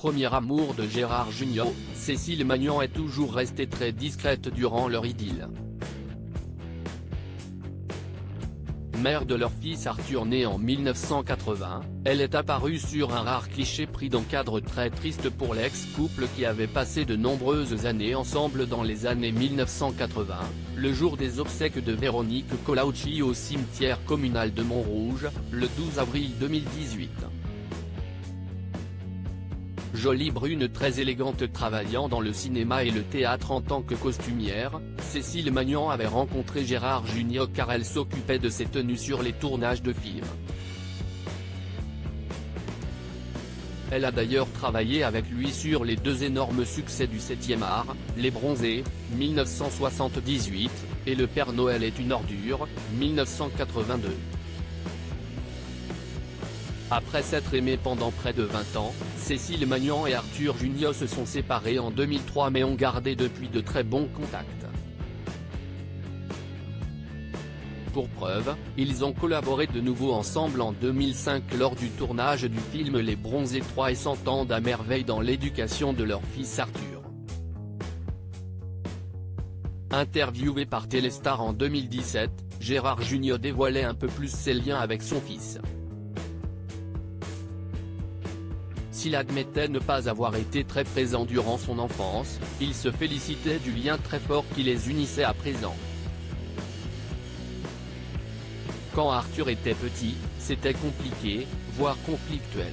premier amour de Gérard Jugnot, Cécile Magnan est toujours restée très discrète durant leur idylle. Mère de leur fils Arthur né en 1980, elle est apparue sur un rare cliché pris d'un cadre très triste pour l'ex-couple qui avait passé de nombreuses années ensemble dans les années 1980, le jour des obsèques de Véronique Collaucci au cimetière communal de Montrouge, le 12 avril 2018. Jolie brune très élégante travaillant dans le cinéma et le théâtre en tant que costumière, Cécile Magnan avait rencontré Gérard Jugnot car elle s'occupait de ses tenues sur les tournages de films. Elle a d'ailleurs travaillé avec lui sur les deux énormes succès du 7e art, Les Bronzés, 1978, et Le Père Noël est une ordure, 1982. Après s'être aimés pendant près de 20 ans, Cécile Magnan et Arthur Jugnot se sont séparés en 2003 mais ont gardé depuis de très bons contacts. Pour preuve, ils ont collaboré de nouveau ensemble en 2005 lors du tournage du film Les Bronzés 3 et s'entendent à merveille dans l'éducation de leur fils Arthur. Interviewé par Téléstar en 2017, Gérard Jugnot dévoilait un peu plus ses liens avec son fils. S'il admettait ne pas avoir été très présent durant son enfance, il se félicitait du lien très fort qui les unissait à présent. Quand Arthur était petit, c'était compliqué, voire conflictuel.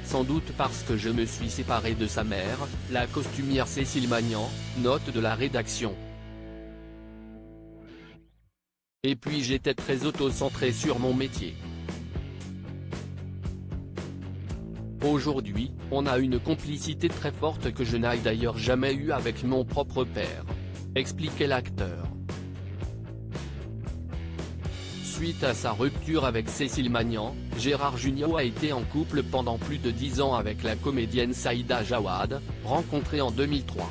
Sans doute parce que je me suis séparé de sa mère, la costumière Cécile Magnan, note de la rédaction. Et puis j'étais très auto-centré sur mon métier. Aujourd'hui, on a une complicité très forte que je n'ai d'ailleurs jamais eue avec mon propre père. Expliquait l'acteur. Suite à sa rupture avec Cécile Magnan, Gérard Jugnot a été en couple pendant plus de 10 ans avec la comédienne Saïda Jawad, rencontrée en 2003.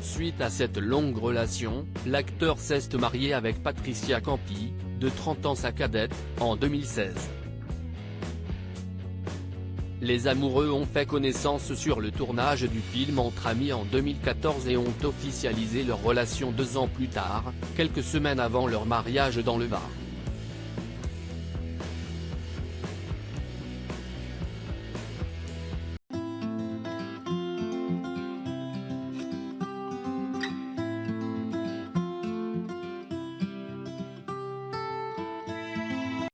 Suite à cette longue relation, l'acteur s'est marié avec Patricia Campi, de 30 ans sa cadette, en 2016. Les amoureux ont fait connaissance sur le tournage du film Entre amis en 2014 et ont officialisé leur relation 2 ans plus tard, quelques semaines avant leur mariage dans le Var.